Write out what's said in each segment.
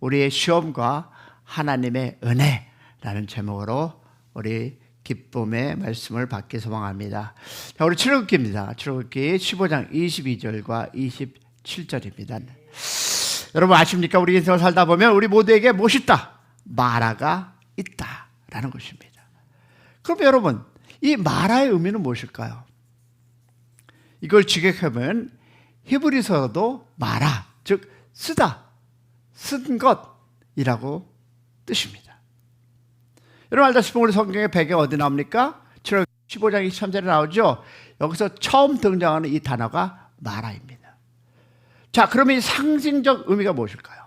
우리의 시험과 하나님의 은혜라는 제목으로 우리 기쁨의 말씀을 받기 소망합니다. 자, 우리 출애굽기입니다. 출애굽기 15장 22절과 27절입니다. 여러분 아십니까? 우리 인생을 살다 보면 우리 모두에게 무엇이 있다? 마라가 있다라는 것입니다. 그럼 여러분, 이 마라의 의미는 무엇일까요? 이걸 직역하면 히브리서도 마라, 즉 쓰다, 쓴 것이라고 뜻입니다. 여러분 알다시피 우리 성경의 배경 어디 나옵니까? 15장 23절에 나오죠. 여기서 처음 등장하는 이 단어가 마라입니다. 자, 그러면 이 상징적 의미가 무엇일까요?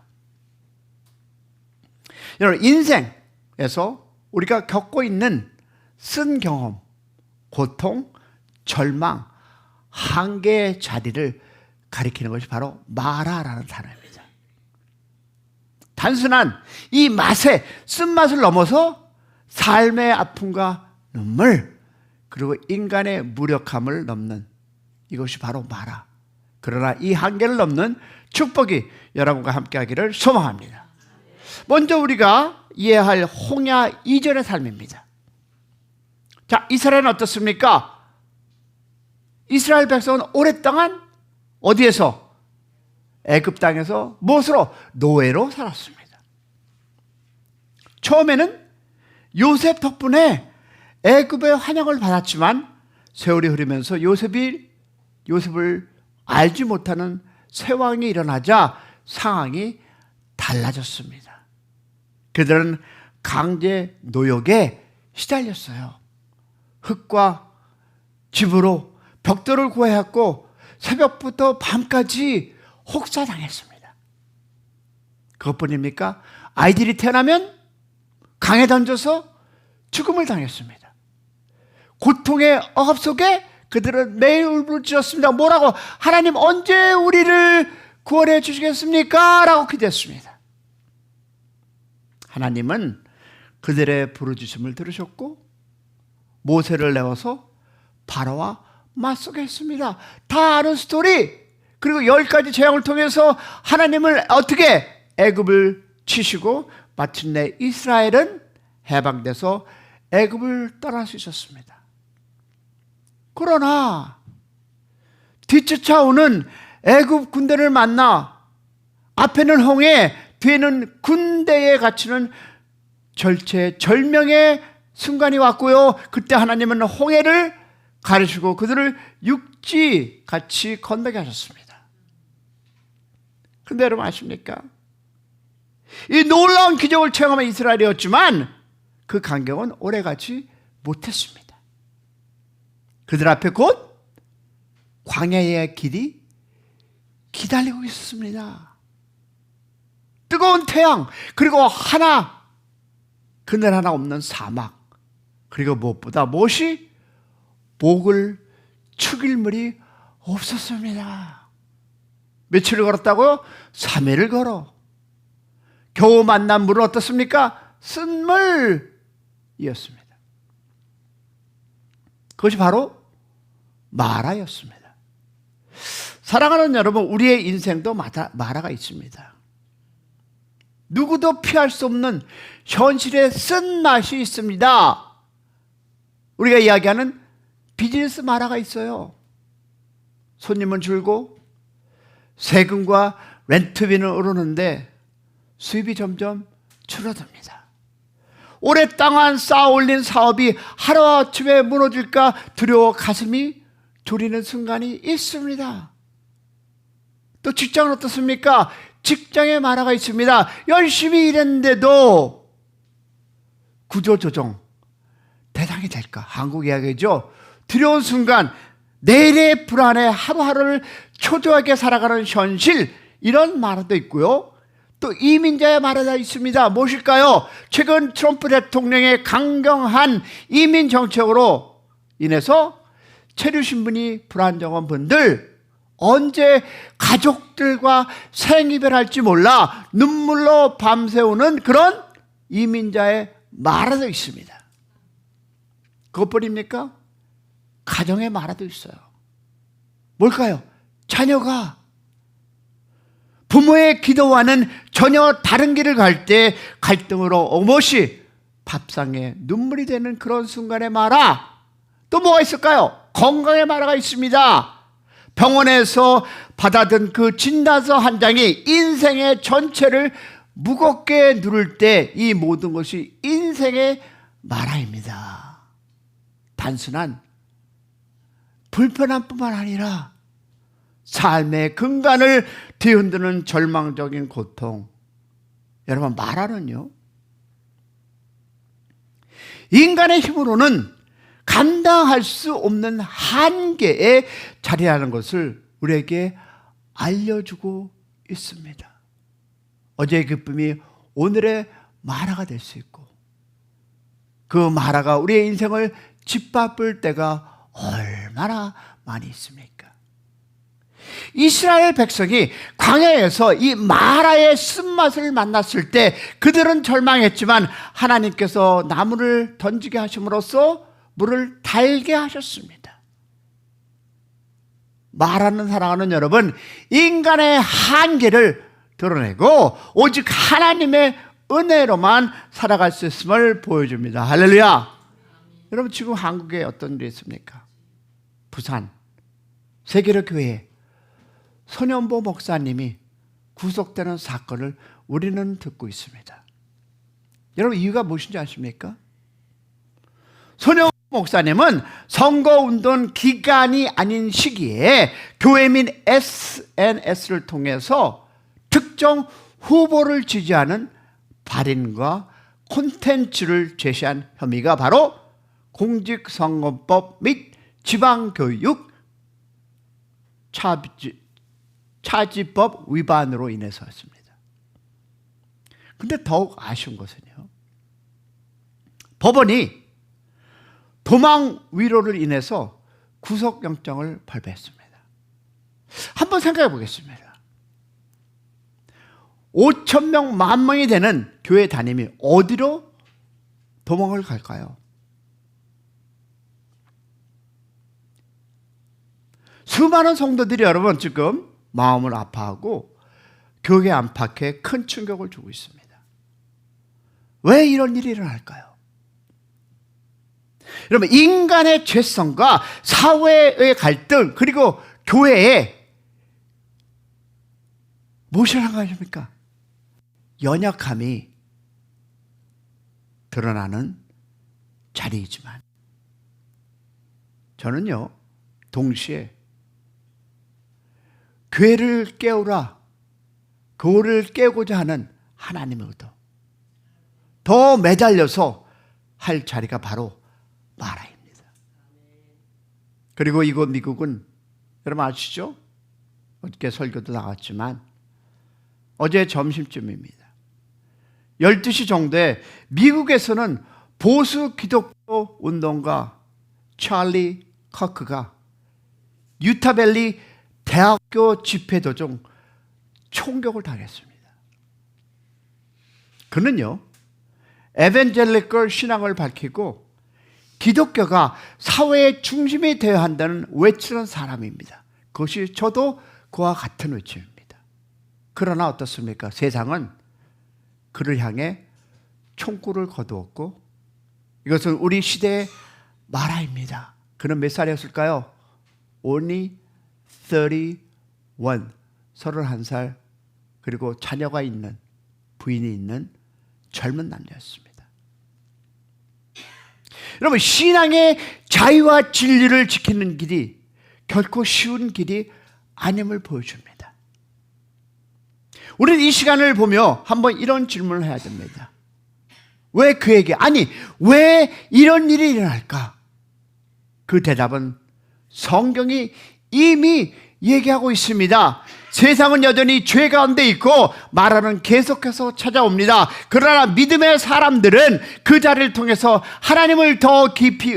여러분, 인생에서 우리가 겪고 있는 쓴 경험, 고통, 절망, 한계의 자리를 가리키는 것이 바로 마라라는 단어입니다. 단순한 이 맛의 쓴맛을 넘어서 삶의 아픔과 눈물, 그리고 인간의 무력함을 넘는 이것이 바로 마라. 그러나 이 한계를 넘는 축복이 여러분과 함께 하기를 소망합니다. 먼저 우리가 이해할 홍야 이전의 삶입니다. 자, 이스라엘은 어떻습니까? 이스라엘 백성은 오랫동안 어디에서? 애굽 땅에서 무엇으로? 노예로 살았습니다. 처음에는 요셉 덕분에 애굽의 환영을 받았지만 세월이 흐르면서 요셉을 알지 못하는 세왕이 일어나자 상황이 달라졌습니다. 그들은 강제 노역에 시달렸어요. 흙과 집으로 벽돌을 구해왔고 새벽부터 밤까지 혹사당했습니다. 그것뿐입니까? 아이들이 태어나면 강에 던져서 죽음을 당했습니다. 고통의 억압 속에 그들은 매일 울부짖었습니다. 뭐라고? 하나님 언제 우리를 구원해 주시겠습니까? 라고 기도했습니다. 하나님은 그들의 부르짖음을 들으셨고 모세를 내어서 바로와 맞서게 했습니다. 다 아는 스토리. 그리고 10가지 재앙을 통해서 하나님을 어떻게 애굽을 치시고 마침내 이스라엘은 해방돼서 애굽을 떠날 수 있었습니다. 그러나 뒤쫓아오는 애굽 군대를 만나 앞에는 홍해, 뒤에는 군대에 갇히는 절체절명의 순간이 왔고요. 그때 하나님은 홍해를 가르치고 그들을 육지같이 건너게 하셨습니다. 그런데 여러분 아십니까? 이 놀라운 기적을 체험한 이스라엘이었지만 그 간격은 오래가지 못했습니다. 그들 앞에 곧 광야의 길이 기다리고 있었습니다. 뜨거운 태양, 그리고 그늘 하나 없는 사막, 그리고 무엇보다 무엇이 목을 축일 물이 없었습니다. 며칠을 걸었다고요? 3일을 걸어. 겨우 만난 물은 어떻습니까? 쓴 물이었습니다. 그것이 바로 마라였습니다. 사랑하는 여러분, 우리의 인생도 마라가 있습니다. 누구도 피할 수 없는 현실의 쓴맛이 있습니다. 우리가 이야기하는 비즈니스 마라가 있어요. 손님은 줄고 세금과 렌트비는 오르는데 수입이 점점 줄어듭니다. 오랫동안 쌓아올린 사업이 하루아침에 무너질까 두려워 가슴이 졸이는 순간이 있습니다. 또 직장은 어떻습니까? 직장에 마라가 있습니다. 열심히 일했는데도 구조조정 대상이 될까? 한국 이야기죠. 두려운 순간, 내일의 불안에 하루하루를 초조하게 살아가는 현실, 이런 마라도 있고요. 또 이민자의 마라가 있습니다. 무엇일까요? 최근 트럼프 대통령의 강경한 이민 정책으로 인해서 체류 신분이 불안정한 분들, 언제 가족들과 생이별할지 몰라 눈물로 밤새우는 그런 이민자의 마라도 있습니다. 그것뿐입니까? 가정의 마라도 있어요. 뭘까요? 자녀가 부모의 기도와는 전혀 다른 길을 갈 때 갈등으로 오롯이 밥상에 눈물이 되는 그런 순간의 마라. 또 뭐가 있을까요? 건강의 마라가 있습니다. 병원에서 받아든 그 진단서 한 장이 인생의 전체를 무겁게 누를 때 이 모든 것이 인생의 마라입니다. 단순한 불편함뿐만 아니라 삶의 근간을 뒤흔드는 절망적인 고통. 여러분, 마라는요, 인간의 힘으로는 감당할 수 없는 한계에 자리하는 것을 우리에게 알려주고 있습니다. 어제의 기쁨이 오늘의 마라가 될 수 있고, 그 마라가 우리의 인생을 짓밟을 때가 얼마나 많이 있습니까? 이스라엘 백성이 광야에서 이 마라의 쓴맛을 만났을 때 그들은 절망했지만 하나님께서 나무를 던지게 하심으로써 물을 달게 하셨습니다. 마라는, 사랑하는 여러분, 인간의 한계를 드러내고 오직 하나님의 은혜로만 살아갈 수 있음을 보여줍니다. 할렐루야. 여러분, 지금 한국에 어떤 일이 있습니까? 부산 세계로 교회 손현보 목사님이 구속되는 사건을 우리는 듣고 있습니다. 여러분, 이유가 무엇인지 아십니까? 손현보 목사님은 선거운동 기간이 아닌 시기에 교회 및 SNS를 통해서 특정 후보를 지지하는 발인과 콘텐츠를 제시한 혐의가 바로 공직선거법 및 지방교육 차지법 위반으로 인해서였습니다. 그런데 더욱 아쉬운 것은요, 법원이 도망 위로를 인해서 구속영장을 발부했습니다. 한번 생각해 보겠습니다. 5,000명, 10,000명이 되는 교회 담임이 어디로 도망을 갈까요? 수많은 성도들이 여러분 지금 마음을 아파하고 교회 안팎에 큰 충격을 주고 있습니다. 왜 이런 일이 일어날까요? 여러분, 인간의 죄성과 사회의 갈등, 그리고 교회에 무엇을 한 것입니까? 연약함이 드러나는 자리이지만 저는요, 동시에 교회를 깨우라, 교회를 깨우고자 하는 하나님의 의도, 더 매달려서 할 자리가 바로 마라입니다. 그리고 이곳 미국은 여러분 아시죠? 어저께 설교도 나왔지만 어제 점심쯤입니다. 12시 정도에 미국에서는 보수 기독교 운동가 찰리 커크가 유타밸리 대학교 집회 도중 총격을 당했습니다. 그는요, 에반젤리컬 신앙을 밝히고 기독교가 사회의 중심이 되어야 한다는 외치는 사람입니다. 그것이 저도 그와 같은 외침입니다. 그러나 어떻습니까? 세상은 그를 향해 총구를 거두었고 이것은 우리 시대의 마라입니다. 그는 몇 살이었을까요? Only 31, 31살, 그리고 자녀가 있는, 부인이 있는 젊은 남자였습니다. 여러분, 신앙의 자유와 진리를 지키는 길이 결코 쉬운 길이 아님을 보여줍니다. 우리는 이 시간을 보며 한번 이런 질문을 해야 됩니다. 왜 그에게, 아니 왜 이런 일이 일어날까? 그 대답은 성경이 이미 얘기하고 있습니다. 세상은 여전히 죄 가운데 있고 마라는 계속해서 찾아옵니다. 그러나 믿음의 사람들은 그 자리를 통해서 하나님을 더 깊이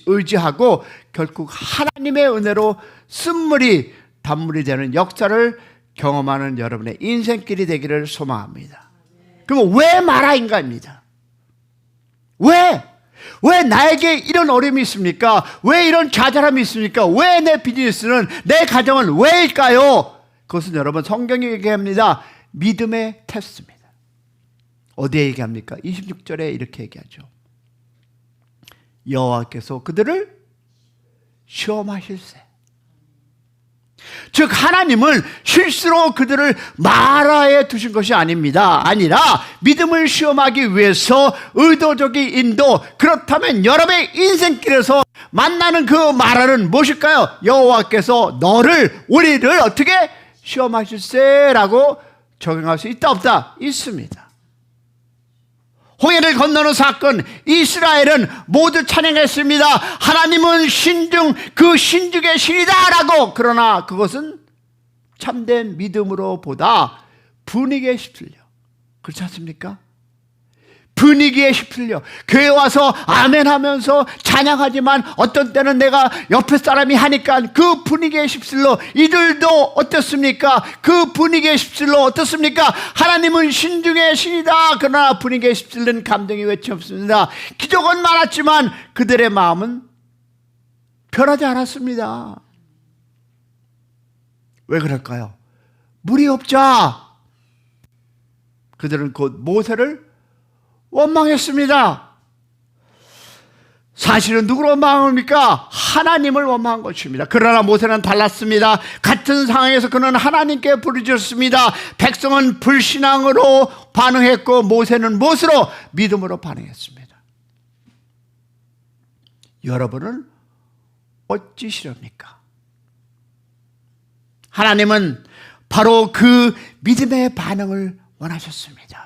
의지하고 결국 하나님의 은혜로 쓴물이 단물이 되는 역사를 경험하는 여러분의 인생길이 되기를 소망합니다. 그럼 왜 마라인가입니다. 왜 나에게 이런 어려움이 있습니까? 왜 이런 좌절함이 있습니까? 왜 내 비즈니스는, 내 가정은 왜일까요? 그것은 여러분 성경이 얘기합니다. 믿음의 테스트입니다. 어디에 얘기합니까? 26절에 이렇게 얘기하죠. 여호와께서 그들을 시험하실세. 즉 하나님은 실수로 그들을 마라에 두신 것이 아니라 믿음을 시험하기 위해서 의도적인 인도. 그렇다면 여러분의 인생길에서 만나는 그 마라는 무엇일까요? 여호와께서 우리를 어떻게 시험하실세라고 적용할 수 있다 없다? 있습니다. 홍해를 건너는 사건, 이스라엘은 모두 찬양했습니다. 하나님은 그 신중의 신이다라고. 그러나 그것은 참된 믿음으로 보다 분위기에 휩쓸려. 그렇지 않습니까? 분위기에 휩쓸려 교회 와서 아멘 하면서 찬양하지만 어떤 때는 내가 옆에 사람이 하니까 그 분위기에 휩쓸려. 이들도 어떻습니까? 그 분위기에 휩쓸려 어떻습니까? 하나님은 신중의 신이다. 그러나 분위기에 휩쓸린 감정이 외치 없습니다. 기적은 많았지만 그들의 마음은 변하지 않았습니다. 왜 그럴까요? 물이 없자 그들은 곧 모세를 원망했습니다. 사실은 누구를 원망합니까? 하나님을 원망한 것입니다. 그러나 모세는 달랐습니다. 같은 상황에서 그는 하나님께 부르짖었습니다. 백성은 불신앙으로 반응했고 모세는 무엇으로? 믿음으로 반응했습니다. 여러분은 어찌시렵니까? 하나님은 바로 그 믿음의 반응을 원하셨습니다.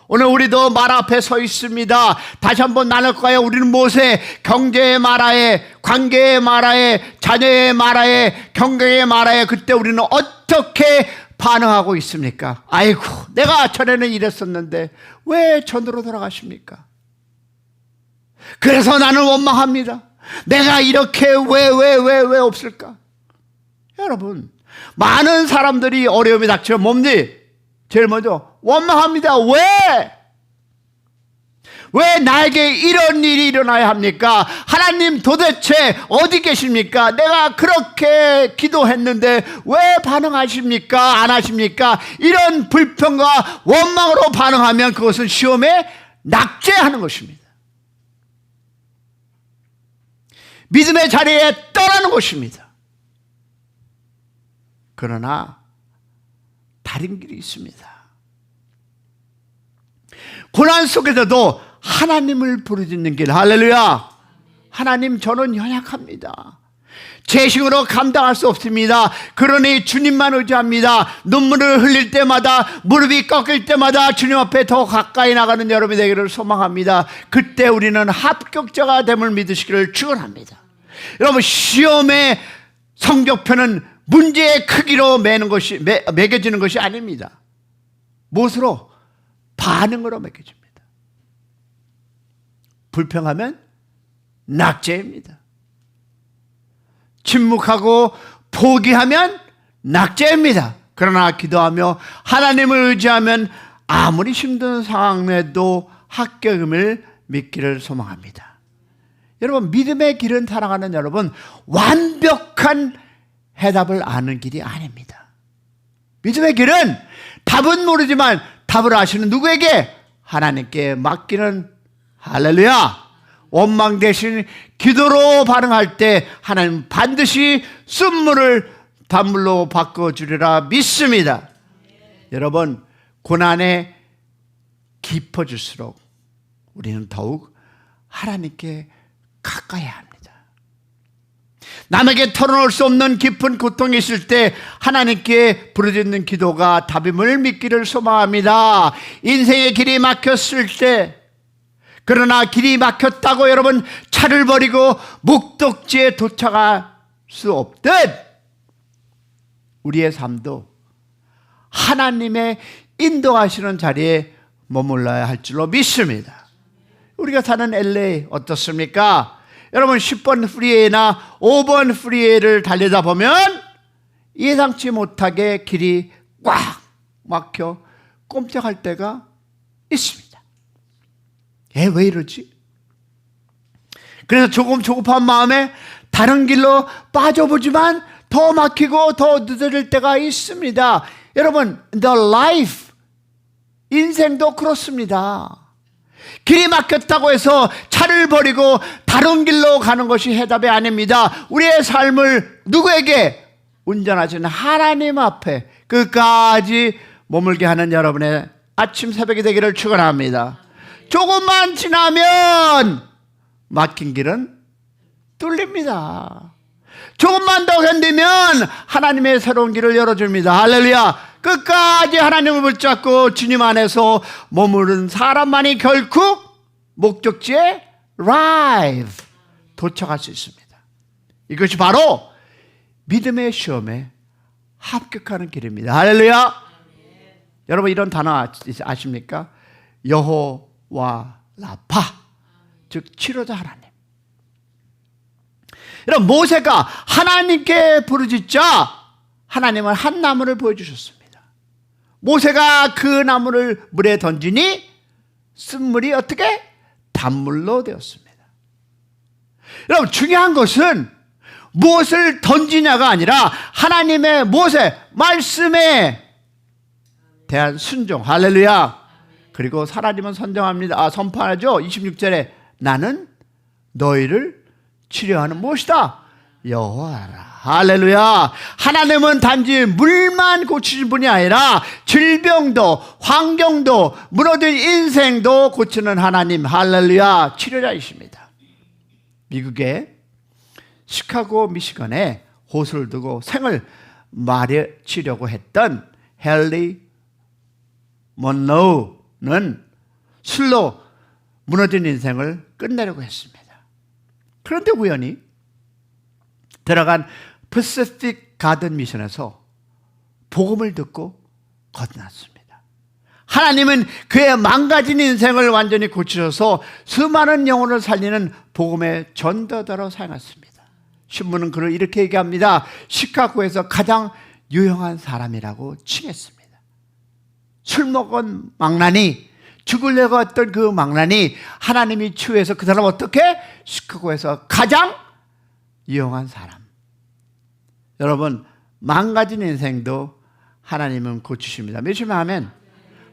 오늘 우리도 마라 앞에 서 있습니다. 다시 한번 나눌까요? 우리는 모세, 경제의 마라에, 관계의 마라에, 자녀의 마라에, 경경의 마라에 그때 우리는 어떻게 반응하고 있습니까? 아이고, 내가 전에는 이랬었는데 왜 전으로 돌아가십니까? 그래서 나는 원망합니다. 내가 이렇게 왜 없을까? 여러분, 많은 사람들이 어려움이 닥치면 뭡니까? 제일 먼저 원망합니다. 왜 나에게 이런 일이 일어나야 합니까? 하나님 도대체 어디 계십니까? 내가 그렇게 기도했는데 왜 반응하십니까? 안 하십니까? 이런 불평과 원망으로 반응하면 그것은 시험에 낙제하는 것입니다. 믿음의 자리에 떠나는 것입니다. 그러나 다른 길이 있습니다. 고난 속에서도 하나님을 부르짖는 길. 할렐루야. 하나님, 저는 연약합니다. 제 힘으로 감당할 수 없습니다. 그러니 주님만 의지합니다. 눈물을 흘릴 때마다, 무릎이 꺾일 때마다 주님 앞에 더 가까이 나가는 여러분이 되기를 소망합니다. 그때 우리는 합격자가 됨을 믿으시기를 축원합니다. 여러분, 시험의 성적표는 문제의 크기로 매겨지는 것이 아닙니다. 무엇으로? 반응으로 매겨집니다. 불평하면 낙제입니다. 침묵하고 포기하면 낙제입니다. 그러나 기도하며 하나님을 의지하면 아무리 힘든 상황에도 합격임을 믿기를 소망합니다. 여러분, 믿음의 길은 사랑하는 여러분, 완벽한 해답을 아는 길이 아닙니다. 믿음의 길은 답은 모르지만 답을 아시는 누구에게? 하나님께 맡기는, 할렐루야, 원망 대신 기도로 반응할 때 하나님 반드시 쓴물을 단물로 바꿔주리라 믿습니다. 여러분, 고난에 깊어질수록 우리는 더욱 하나님께 가까이 합니다. 남에게 털어놓을 수 없는 깊은 고통이 있을 때 하나님께 부르짖는 기도가 답임을 믿기를 소망합니다. 인생의 길이 막혔을 때, 그러나 길이 막혔다고 여러분 차를 버리고 목적지에 도착할 수 없듯 우리의 삶도 하나님의 인도하시는 자리에 머물러야 할 줄로 믿습니다. 우리가 사는 LA 어떻습니까? 여러분, 10번 프리웨이나 5번 프리웨이를 달리다 보면 예상치 못하게 길이 꽉 막혀 꼼짝할 때가 있습니다. 왜 이러지? 그래서 조금 조급한 마음에 다른 길로 빠져보지만 더 막히고 더 늦어질 때가 있습니다. 여러분, the life, 인생도 그렇습니다. 길이 막혔다고 해서 차를 버리고 다른 길로 가는 것이 해답이 아닙니다. 우리의 삶을 누구에게? 운전하시는 하나님 앞에 끝까지 머물게 하는 여러분의 아침 새벽이 되기를 축원합니다. 조금만 지나면 막힌 길은 뚫립니다. 조금만 더 견디면 하나님의 새로운 길을 열어줍니다. 할렐루야. 끝까지 하나님을 붙잡고 주님 안에서 머무른 사람만이 결국 목적지에 arrive, 도착할 수 있습니다. 이것이 바로 믿음의 시험에 합격하는 길입니다. 할렐루야. 여러분, 이런 단어 아십니까? 여호와 라파, 즉 치료자 하나님. 여러분, 모세가 하나님께 부르짖자 하나님은 한 나무를 보여주셨습니다. 모세가 그 나무를 물에 던지니 쓴물이 어떻게? 단물로 되었습니다. 여러분, 중요한 것은 무엇을 던지냐가 아니라 하나님의 모세 말씀에 대한 순종. 할렐루야. 그리고 하나님은 선포하죠. 26절에 나는 너희를 치료하는 무엇이다? 여호와라. 할렐루야. 하나님은 단지 물만 고치신 분이 아니라 질병도 환경도 무너진 인생도 고치는 하나님. 할렐루야. 치료자이십니다. 미국의 시카고 미시건에 호수를 두고 생을 마치려고 했던 헨리 먼로우는 술로 무너진 인생을 끝내려고 했습니다. 그런데 우연히 들어간 퍼시픽 가든 미션에서 복음을 듣고 건넜습니다. 하나님은 그의 망가진 인생을 완전히 고치셔서 수많은 영혼을 살리는 복음의 전도자로 사용했습니다. 신문은 그를 이렇게 얘기합니다. 시카고에서 가장 유용한 사람이라고 칭했습니다. 술 먹은 망나니, 죽으려고 했던 그 망나니 하나님이 치유해서 그 사람 어떻게? 시카고에서 가장 유용한 사람. 여러분, 망가진 인생도 하나님은 고치십니다. 믿으시면 아멘.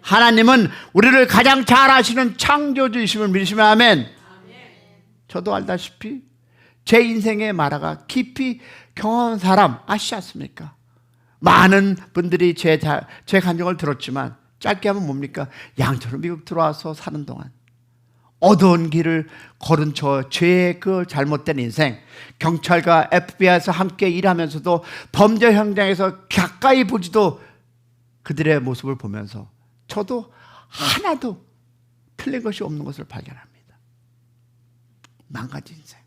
하나님은 우리를 가장 잘 아시는 창조주이심을 믿으시면 아멘. 저도 알다시피 제 인생의 마라가 깊이 경험한 사람 아시지 않습니까? 많은 분들이 제 간증을 들었지만 짧게 하면 뭡니까? 양처로 미국 들어와서 사는 동안 어두운 길을 걸은 죄의 그 잘못된 인생, 경찰과 FBI에서 함께 일하면서도 범죄 현장에서 가까이 보지도 그들의 모습을 보면서 저도 하나도 틀린 것이 없는 것을 발견합니다. 망가진 인생.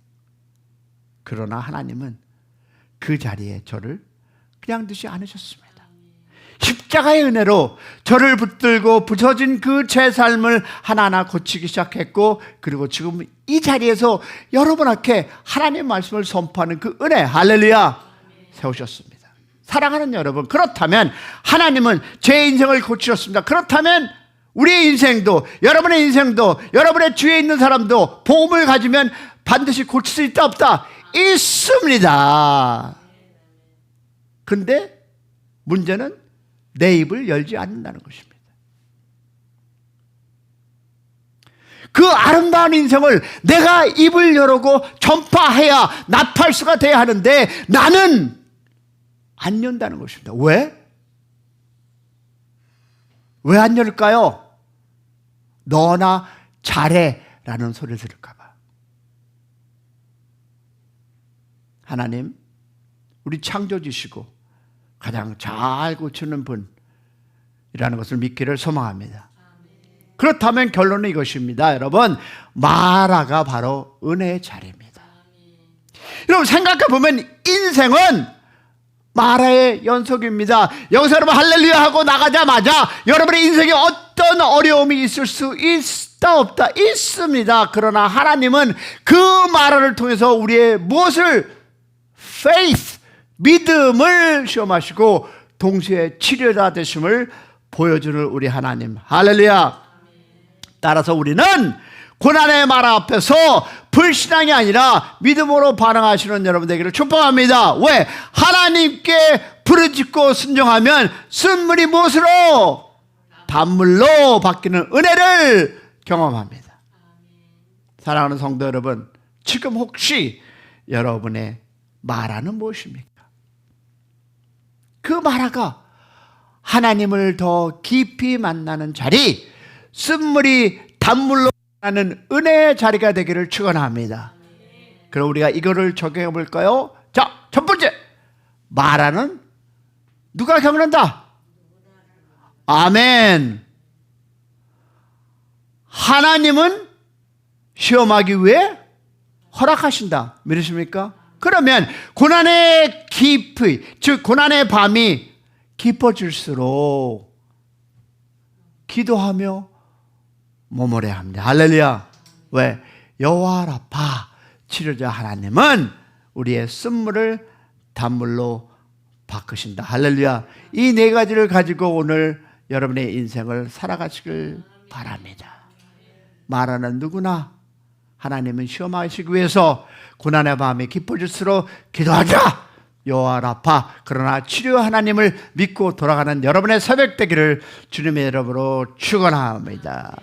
그러나 하나님은 그 자리에 저를 그냥 두지 않으셨습니다. 십자가의 은혜로 저를 붙들고 부서진 그 제 삶을 하나하나 고치기 시작했고, 그리고 지금 이 자리에서 여러분 앞에 하나님의 말씀을 선포하는 그 은혜, 할렐루야, 세우셨습니다. 사랑하는 여러분, 그렇다면 하나님은 제 인생을 고치셨습니다. 그렇다면 우리의 인생도, 여러분의 인생도, 여러분의 주위에 있는 사람도 복음을 가지면 반드시 고칠 수 있다 없다? 있습니다. 근데 문제는 내 입을 열지 않는다는 것입니다. 그 아름다운 인생을 내가 입을 열고 전파해야 나팔수가 돼야 하는데 나는 안 연다는 것입니다. 왜? 왜 안 열까요? 너나 잘해 라는 소리를 들을까 봐. 하나님, 우리 창조주시고 가장 잘 고치는 분이라는 것을 믿기를 소망합니다. 그렇다면 결론은 이것입니다. 여러분, 마라가 바로 은혜의 자리입니다. 여러분, 생각해 보면 인생은 마라의 연속입니다. 여기서 여러분 할렐루야 하고 나가자마자 여러분의 인생에 어떤 어려움이 있을 수 있다 없다? 있습니다. 그러나 하나님은 그 마라를 통해서 우리의 무엇을? faith, 믿음을 시험하시고 동시에 치료자 되심을 보여주는 우리 하나님. 할렐루야. 따라서 우리는 고난의 마라 앞에서 불신앙이 아니라 믿음으로 반응하시는 여러분 되기를 축복합니다. 왜? 하나님께 부르짖고 순종하면 쓴물이 무엇으로? 단물로 바뀌는 은혜를 경험합니다. 사랑하는 성도 여러분, 지금 혹시 여러분의 마라는 무엇입니까? 그 마라가 하나님을 더 깊이 만나는 자리, 쓴물이 단물로 나는 은혜의 자리가 되기를 축원합니다. 그럼 우리가 이거를 적용해 볼까요? 자, 첫 번째, 마라는 누가 겪는다? 아멘. 하나님은 시험하기 위해 허락하신다. 믿으십니까? 그러면 고난의 깊이, 즉 고난의 밤이 깊어질수록 기도하며 머무려야 합니다. 할렐루야. 왜? 여호와 라파, 치료자 하나님은 우리의 쓴물을 단물로 바꾸신다. 할렐루야. 이 네 가지를 가지고 오늘 여러분의 인생을 살아가시길 바랍니다. 말하는 누구나 하나님은 시험하시기 위해서 고난의 밤이 깊어질수록 기도하자. 여호와 라파. 그러나 치료 하나님을 믿고 돌아가는 여러분의 새벽 되기를 주님의 이름으로 축원합니다.